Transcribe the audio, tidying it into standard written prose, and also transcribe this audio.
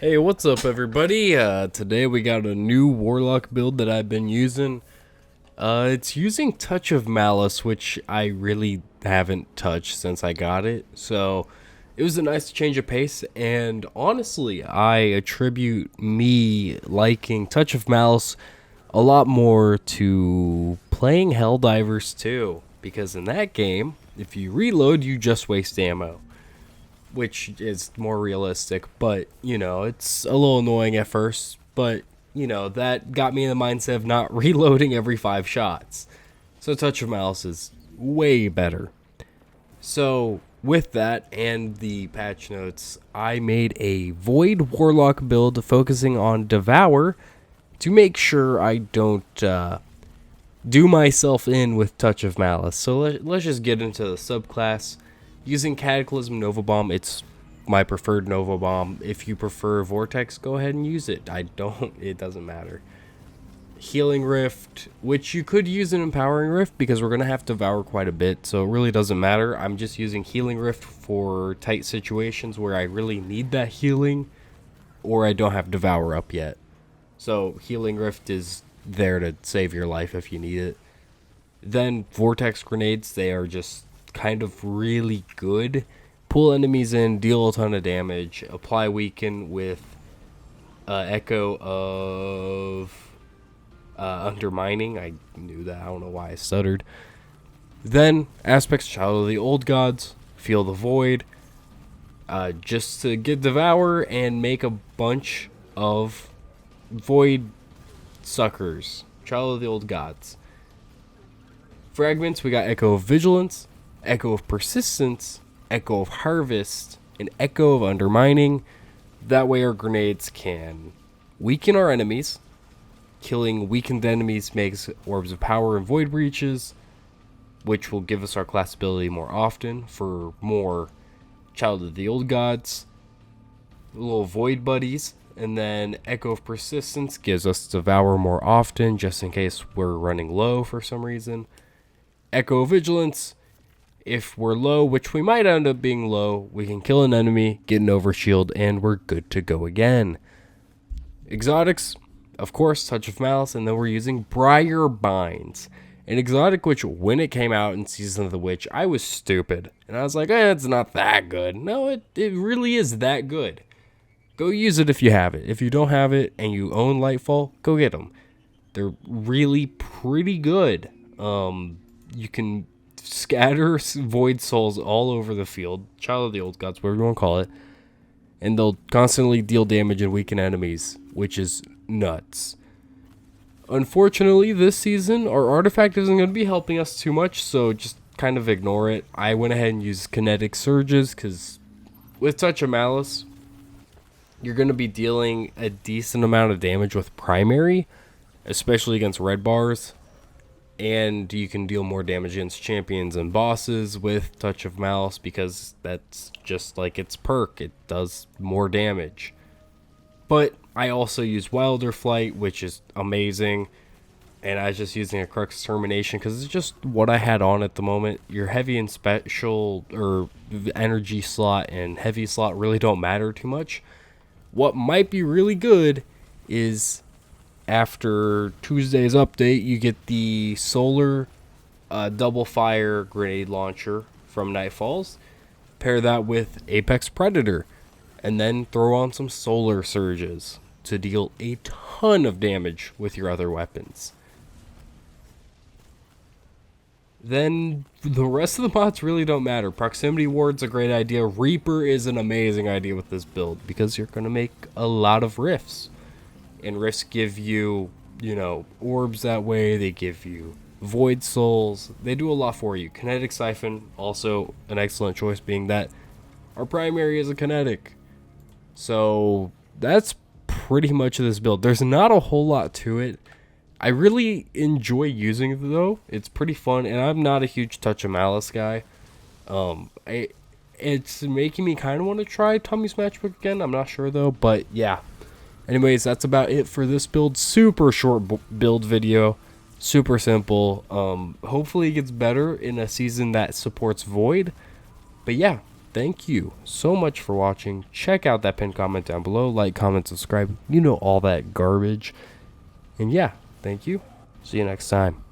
Hey, what's up everybody? Today we got a new warlock build that I've been using. It's using Touch of Malice, which I really haven't touched since I got it. So it was a nice change of pace, and honestly, I attribute me liking Touch of Malice a lot more to playing Helldivers 2. Because in that game, if you reload, you just waste ammo, which is more realistic, but it's a little annoying at first, but that got me in the mindset of not reloading every 5 shots. So Touch of Malice is way better. So with that and the patch notes, I made a Void Warlock build focusing on Devour to make sure I don't do myself in with Touch of Malice. So let's just get into the subclass. Using Cataclysm Nova Bomb, it's my preferred Nova Bomb. If you prefer Vortex, go ahead and use it. I don't, it doesn't matter. Healing Rift, which you could use an Empowering Rift because we're going to have to Devour quite a bit, so it really doesn't matter. I'm just using Healing Rift for tight situations where I really need that healing or I don't have Devour up yet. So Healing Rift is there to save your life if you need it. Then Vortex Grenades, they are just kind of really good. Pull enemies in, deal a ton of damage, apply weaken with echo of undermining. I knew that, I don't know why I stuttered. Then Aspects Child of the Old Gods, Feel the Void, just to get Devour and make a bunch of Void suckers. Child of the Old Gods. Fragments, we got Echo of Vigilance, Echo of Persistence, Echo of Harvest, and Echo of Undermining. That way our grenades can weaken our enemies. Killing weakened enemies makes Orbs of Power and Void Breaches, which will give us our class ability more often for more Child of the Old Gods. Little Void Buddies. And then Echo of Persistence gives us Devour more often, just in case we're running low for some reason. Echo of Vigilance, if we're low, which we might end up being low, we can kill an enemy, get an overshield, and we're good to go again. Exotics, of course, Touch of Malice, and then we're using Briar Binds. An exotic which, when it came out in Season of the Witch, I was stupid. And I was like, it's not that good. No, it really is that good. Go use it if you have it. If you don't have it and you own Lightfall, go get them. They're really pretty good. You can scatter Void Souls all over the field. Child of the Old Gods, whatever you want to call it. And they'll constantly deal damage and weaken enemies, which is nuts. Unfortunately, this season, our artifact isn't going to be helping us too much, so just kind of ignore it. I went ahead and used Kinetic Surges, because with Touch of Malice, you're going to be dealing a decent amount of damage with primary, especially against red bars. And you can deal more damage against champions and bosses with Touch of Malice because that's just like its perk. It does more damage. But I also use Wilder Flight, which is amazing. And I was just using a Crux Termination because it's just what I had on at the moment. Your heavy and special or energy slot and heavy slot really don't matter too much. What might be really good is after Tuesday's update, you get the solar double fire grenade launcher from Nightfalls. Pair that with Apex Predator, and then throw on some solar surges to deal a ton of damage with your other weapons. Then the rest of the mods really don't matter. Proximity Ward's a great idea. Reaper is an amazing idea with this build because you're going to make a lot of rifts. And rifts give you, orbs that way. They give you void souls. They do a lot for you. Kinetic Siphon, also an excellent choice, being that our primary is a kinetic. So that's pretty much this build. There's not a whole lot to it. I really enjoy using it though. It's pretty fun, and I'm not a huge Touch of Malice guy. It's making me kind of want to try Tommy's Matchbook again. I'm not sure though, but yeah. Anyways, that's about it for this build. Super short build video. Super simple. Hopefully it gets better in a season that supports Void. But yeah, thank you so much for watching. Check out that pinned comment down below. Like, comment, subscribe. You know all that garbage. And yeah, thank you. See you next time.